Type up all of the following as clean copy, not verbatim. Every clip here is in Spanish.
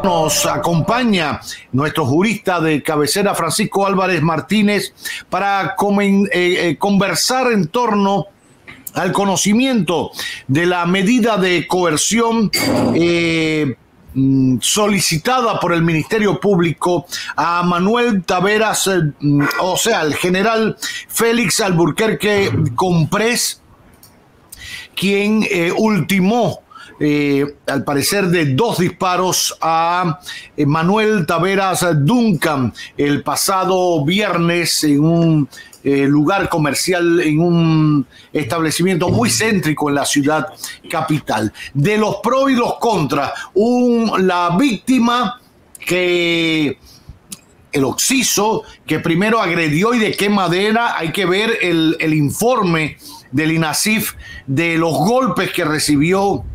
Nos acompaña nuestro jurista de cabecera, Francisco Álvarez Martínez, para conversar en torno al conocimiento de la medida de coerción solicitada por el Ministerio Público a Manuel Taveras, o sea, el general Félix Alburquerque Comprés, quien ultimó al parecer de 2 disparos a Manuel Taveras Duncan el pasado viernes en un lugar comercial, en un establecimiento muy céntrico en la ciudad capital. De los pros y los contras, la víctima que el occiso que primero agredió y de qué manera. Hay que ver el informe del INASIF de los golpes que recibió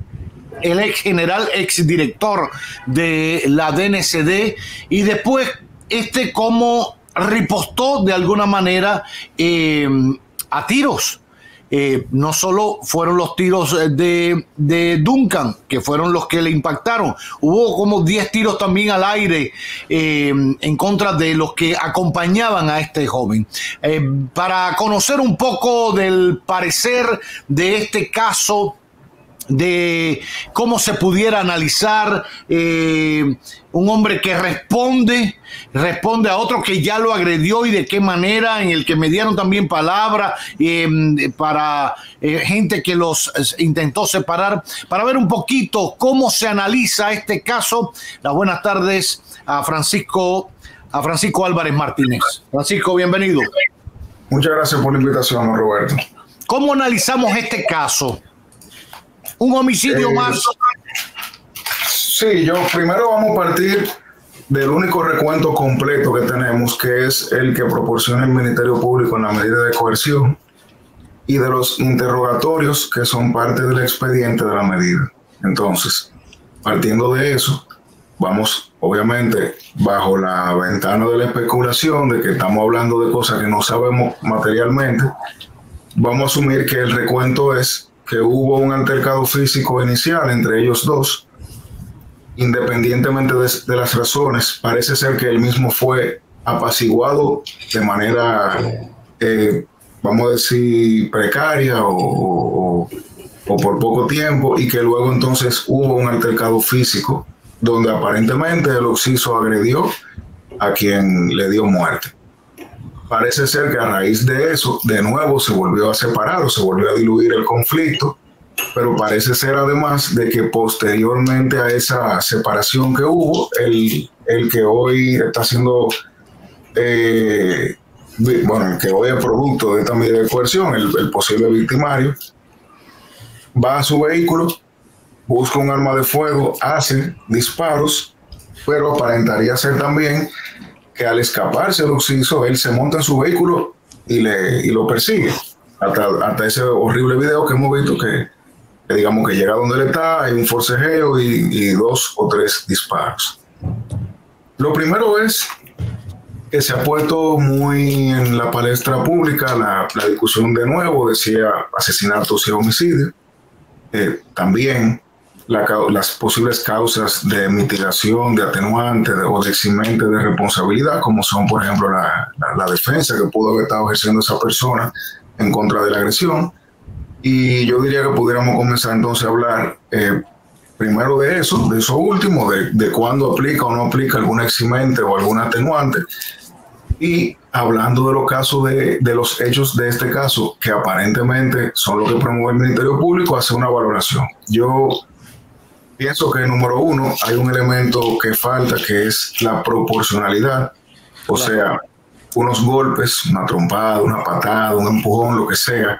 el ex general, ex director de la DNCD, y después cómo ripostó de alguna manera a tiros. No solo fueron los tiros de Duncan, que fueron los que le impactaron, hubo como 10 tiros también al aire en contra de los que acompañaban a este joven. Para conocer un poco del parecer de este caso, de cómo se pudiera analizar un hombre que responde a otro que ya lo agredió y de qué manera, en el que me dieron también palabras para gente que los intentó separar, para ver un poquito cómo se analiza este caso. Las buenas tardes a Francisco Álvarez Martínez. Francisco, bienvenido. Muchas gracias por la invitación, Roberto. ¿Cómo analizamos este caso? ¿Un homicidio más? Sí, primero vamos a partir del único recuento completo que tenemos, que es el que proporciona el Ministerio Público en la medida de coerción, y de los interrogatorios que son parte del expediente de la medida. Entonces, partiendo de eso, vamos, obviamente, bajo la ventana de la especulación, de que estamos hablando de cosas que no sabemos materialmente, vamos a asumir que el recuento es que hubo un altercado físico inicial entre ellos dos. Independientemente de las razones, parece ser que él mismo fue apaciguado de manera, vamos a decir, precaria o por poco tiempo, y que luego entonces hubo un altercado físico donde aparentemente el occiso agredió a quien le dio muerte. Parece ser que a raíz de eso, de nuevo se volvió a separar o se volvió a diluir el conflicto, pero parece ser además de que posteriormente a esa separación que hubo, el que hoy está siendo, el que hoy es producto de esta medida de coerción, el posible victimario, va a su vehículo, busca un arma de fuego, hace disparos, pero aparentaría ser también que al escaparse el occiso, él se monta en su vehículo y lo persigue. Hasta ese horrible video que hemos visto que digamos que llega donde él está, hay un forcejeo y 2 o 3 disparos. Lo primero es que se ha puesto muy en la palestra pública la discusión de nuevo, decía asesinatos y homicidios. También las posibles causas de mitigación, de atenuante o de eximente de responsabilidad, como son, por ejemplo, la defensa que pudo haber estado ejerciendo esa persona en contra de la agresión. Y yo diría que pudiéramos comenzar entonces a hablar primero de eso último, de cuándo aplica o no aplica alguna eximente o alguna atenuante, y hablando de los casos de los hechos de este caso, que aparentemente son los que promueve el Ministerio Público, hacer una valoración. Yo pienso que, número uno, hay un elemento que falta, que es la proporcionalidad. O sea, unos golpes, una trompada, una patada, un empujón, lo que sea,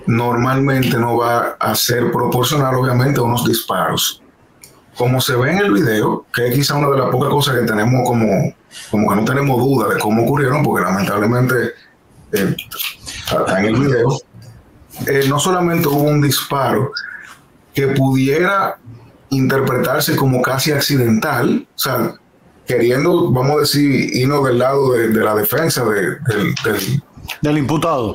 normalmente no va a ser proporcional, obviamente, a unos disparos. Como se ve en el video, que es quizá una de las pocas cosas que tenemos como que no tenemos duda de cómo ocurrieron, porque lamentablemente está en el video, no solamente hubo un disparo que pudiera interpretarse como casi accidental, o sea, queriendo, vamos a decir, irnos del lado de la defensa del imputado.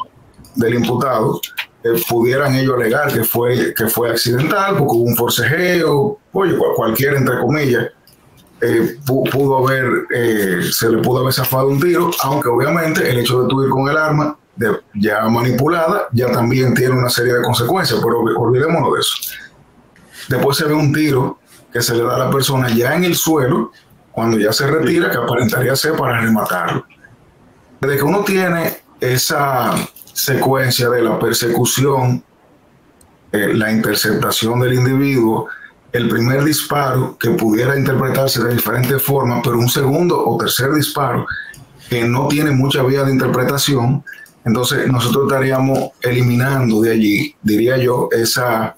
Pudieran ellos alegar que fue accidental porque hubo un forcejeo, cualquiera entre comillas, se le pudo haber zafado un tiro, aunque obviamente el hecho de tú ir con el arma ya manipulada ya también tiene una serie de consecuencias, pero olvidémonos de eso. Después se ve un tiro que se le da a la persona ya en el suelo, cuando ya se retira, que aparentaría ser para rematarlo. Desde que uno tiene esa secuencia de la persecución, la interceptación del individuo, el primer disparo que pudiera interpretarse de diferentes formas, pero un segundo o tercer disparo que no tiene mucha vía de interpretación, entonces nosotros estaríamos eliminando de allí, diría yo, esa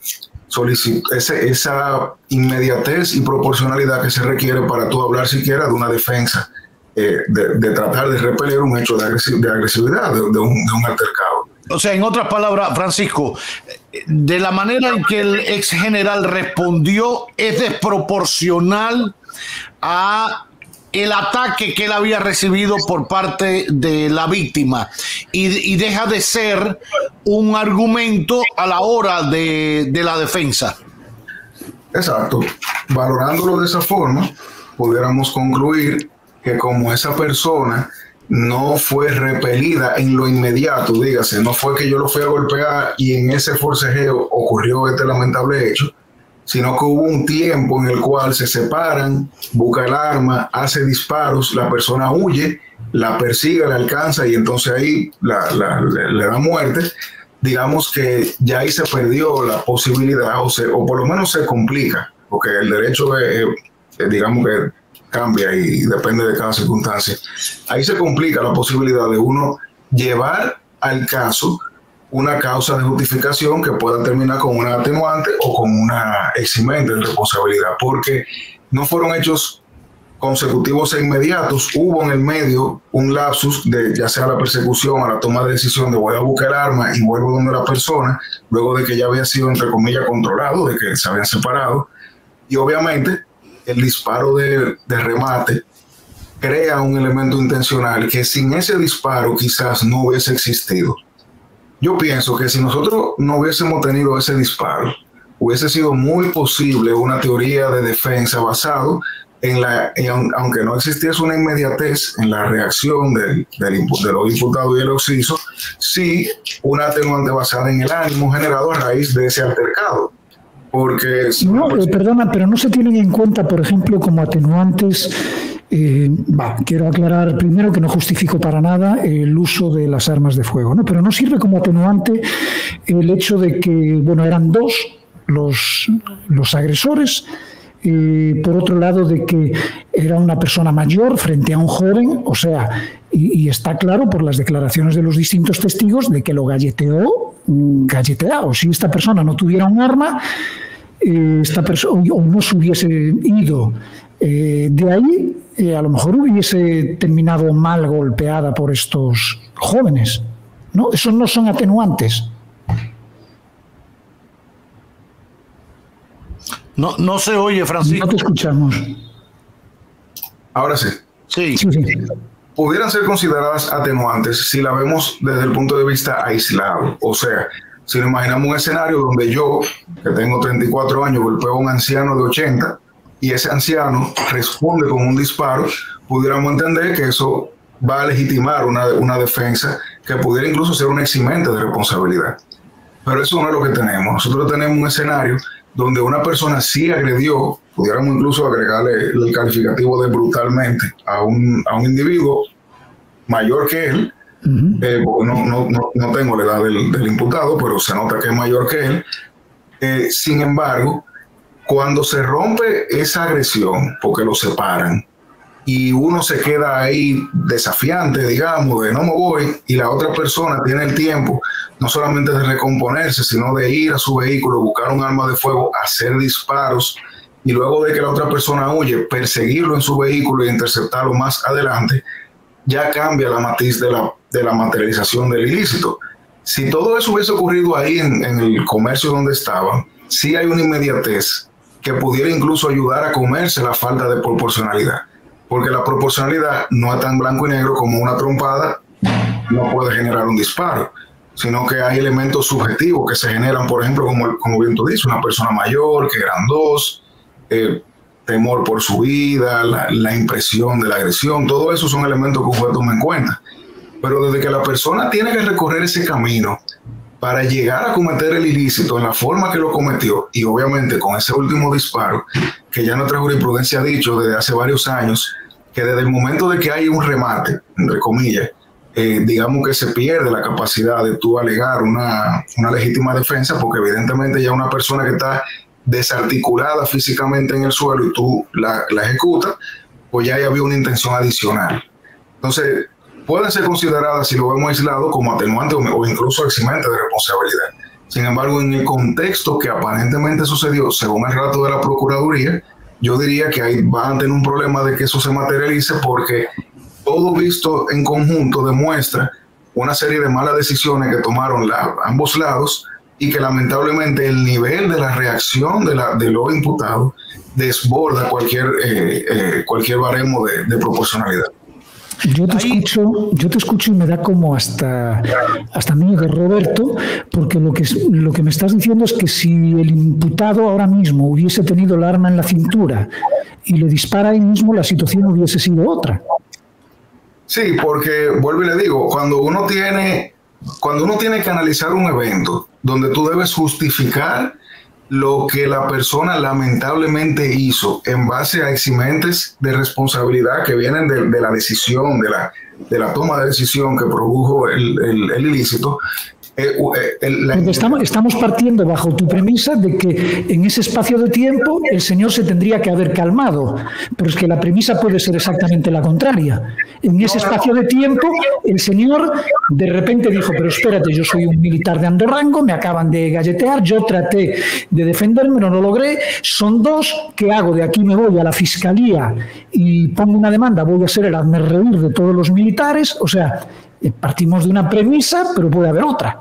inmediatez y proporcionalidad que se requiere para tú hablar siquiera de una defensa, de tratar de repeler un hecho de agresividad, de un altercado. O sea, en otras palabras, Francisco, de la manera en que el ex general respondió es desproporcional a el ataque que él había recibido por parte de la víctima y deja de ser un argumento a la hora de la defensa. Exacto. Valorándolo de esa forma, pudiéramos concluir que como esa persona no fue repelida en lo inmediato, dígase, no fue que yo lo fui a golpear y en ese forcejeo ocurrió este lamentable hecho, sino que hubo un tiempo en el cual se separan, busca el arma, hace disparos, la persona huye, la persigue, la alcanza y entonces ahí le da muerte. Digamos que ya ahí se perdió la posibilidad o por lo menos se complica, porque el derecho digamos que cambia y depende de cada circunstancia. Ahí se complica la posibilidad de uno llevar al caso una causa de justificación que pueda terminar con una atenuante o con una eximente de responsabilidad, porque no fueron hechos consecutivos e inmediatos, hubo en el medio un lapsus de ya sea la persecución a la toma de decisión de voy a buscar el arma y vuelvo donde la persona, luego de que ya había sido entre comillas controlado, de que se habían separado, y obviamente el disparo de remate crea un elemento intencional que sin ese disparo quizás no hubiese existido. Yo pienso que si nosotros no hubiésemos tenido ese disparo, hubiese sido muy posible una teoría de defensa basado aunque no existiese una inmediatez en la reacción de los imputados y el occiso, sí una atenuante basada en el ánimo generado a raíz de ese altercado. Porque perdona, pero no se tienen en cuenta, por ejemplo, como atenuantes. Quiero aclarar primero que no justifico para nada el uso de las armas de fuego, ¿no? Pero no sirve como atenuante el hecho de que, eran dos los agresores. Por otro lado, de que era una persona mayor frente a un joven, o sea, y está claro por las declaraciones de los distintos testigos de que lo galleteado. Si esta persona no tuviera un arma, o no se hubiese ido de ahí, a lo mejor hubiese terminado mal golpeada por estos jóvenes, ¿no? Esos no son atenuantes. No se oye, Francisco. No te escuchamos. Ahora sí. Sí. Pudieran ser consideradas atenuantes si la vemos desde el punto de vista aislado. O sea, si nos imaginamos un escenario donde yo, que tengo 34 años, golpeo a un anciano de 80 y ese anciano responde con un disparo, pudiéramos entender que eso va a legitimar una defensa que pudiera incluso ser un eximente de responsabilidad. Pero eso no es lo que tenemos. Nosotros tenemos un escenario donde una persona sí agredió, pudiéramos incluso agregarle el calificativo de brutalmente a un individuo mayor que él. No tengo la edad del imputado, pero se nota que es mayor que él. Sin embargo, cuando se rompe esa agresión, porque lo separan, y uno se queda ahí desafiante, digamos, de no me voy, y la otra persona tiene el tiempo no solamente de recomponerse, sino de ir a su vehículo, buscar un arma de fuego, hacer disparos, y luego de que la otra persona huye, perseguirlo en su vehículo e interceptarlo más adelante, ya cambia la matiz de la materialización del ilícito. Si todo eso hubiese ocurrido ahí en el comercio donde estaban, sí hay una inmediatez que pudiera incluso ayudar a comerse la falta de proporcionalidad, porque la proporcionalidad no es tan blanco y negro como una trompada no puede generar un disparo, sino que hay elementos subjetivos que se generan, por ejemplo, como bien tú dices, una persona mayor, que eran dos, temor por su vida, la impresión de la agresión, todo eso son elementos que un juez toma en cuenta. Pero desde que la persona tiene que recorrer ese camino para llegar a cometer el ilícito en la forma que lo cometió, y obviamente con ese último disparo, que ya nuestra jurisprudencia ha dicho desde hace varios años, que desde el momento de que hay un remate, entre comillas, digamos que se pierde la capacidad de tú alegar una legítima defensa, porque evidentemente ya una persona que está desarticulada físicamente en el suelo y tú la ejecutas, pues ya había una intención adicional. Entonces, pueden ser consideradas, si lo vemos aislado, como atenuante o incluso eximente de responsabilidad. Sin embargo, en el contexto que aparentemente sucedió, según el relato de la Procuraduría, yo diría que ahí van a tener un problema de que eso se materialice, porque todo visto en conjunto demuestra una serie de malas decisiones que tomaron ambos lados, y que lamentablemente el nivel de la reacción de los imputados desborda cualquier baremo de proporcionalidad. Yo te escucho y me da como hasta miedo, Roberto, porque lo que me estás diciendo es que si el imputado ahora mismo hubiese tenido el arma en la cintura y le dispara ahí mismo, la situación hubiese sido otra. Sí, porque vuelvo y le digo, cuando uno tiene que analizar un evento donde tú debes justificar lo que la persona lamentablemente hizo en base a eximentes de responsabilidad que vienen de la decisión, de la toma de decisión que produjo el ilícito. Estamos partiendo bajo tu premisa de que en ese espacio de tiempo el señor se tendría que haber calmado, pero es que la premisa puede ser exactamente la contraria. En ese espacio de tiempo el señor de repente dijo, pero espérate, yo soy un militar de alto rango, me acaban de galletear, yo traté de defenderme, no lo logré, son dos, ¿qué hago? De aquí me voy a la fiscalía y pongo una demanda, voy a ser el hazmerreír de todos los militares. O sea, partimos de una premisa, pero puede haber otra.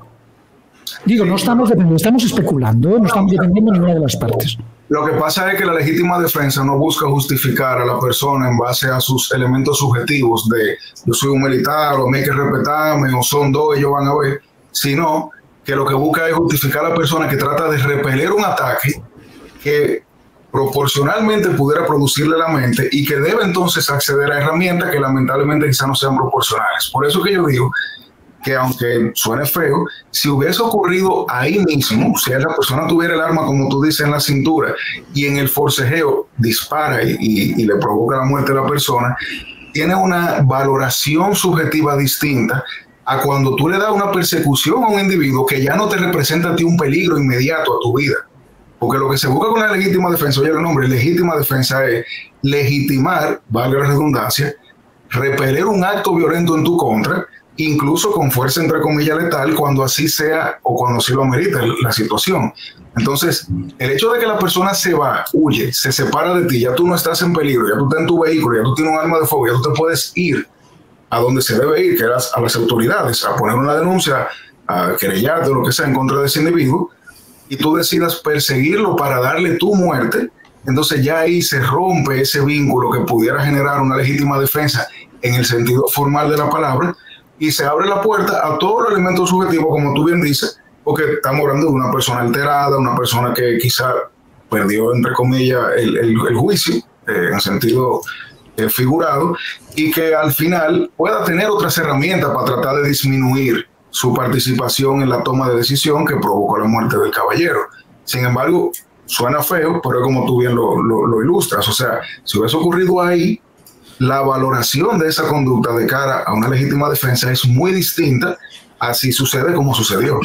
Digo, no estamos dependiendo, estamos especulando, no estamos dependiendo de ninguna de las partes. Lo que pasa es que la legítima defensa no busca justificar a la persona en base a sus elementos subjetivos de yo soy un militar, o me hay que respetarme, o son dos, ellos van a ver, sino que lo que busca es justificar a la persona que trata de repeler un ataque que proporcionalmente pudiera producirle la mente y que debe entonces acceder a herramientas que lamentablemente quizás no sean proporcionales. Por eso que yo digo que, aunque suene feo, si hubiese ocurrido ahí mismo, si la persona tuviera el arma, como tú dices, en la cintura y en el forcejeo dispara y le provoca la muerte a la persona, tiene una valoración subjetiva distinta a cuando tú le das una persecución a un individuo que ya no te representa a ti un peligro inmediato a tu vida. Porque lo que se busca con la legítima defensa, oye el nombre, legítima defensa es legitimar, valga la redundancia, repeler un acto violento en tu contra, incluso con fuerza entre comillas letal, cuando así sea o cuando así lo amerite la situación. Entonces, el hecho de que la persona se va, huye, se separa de ti, ya tú no estás en peligro, ya tú estás en tu vehículo, ya tú tienes un arma de fuego, ya tú te puedes ir a donde se debe ir, que es a las autoridades, a poner una denuncia, a querellarte o lo que sea en contra de ese individuo, y tú decidas perseguirlo para darle tu muerte, entonces ya ahí se rompe ese vínculo que pudiera generar una legítima defensa en el sentido formal de la palabra, y se abre la puerta a todos los elementos subjetivos, como tú bien dices, porque estamos hablando de una persona alterada, una persona que quizá perdió, entre comillas, el juicio, en sentido figurado, y que al final pueda tener otras herramientas para tratar de disminuir su participación en la toma de decisión que provocó la muerte del caballero. Sin embargo, suena feo, pero es como tú bien lo ilustras. O sea, si hubiese ocurrido ahí, la valoración de esa conducta de cara a una legítima defensa es muy distinta a si sucede como sucedió.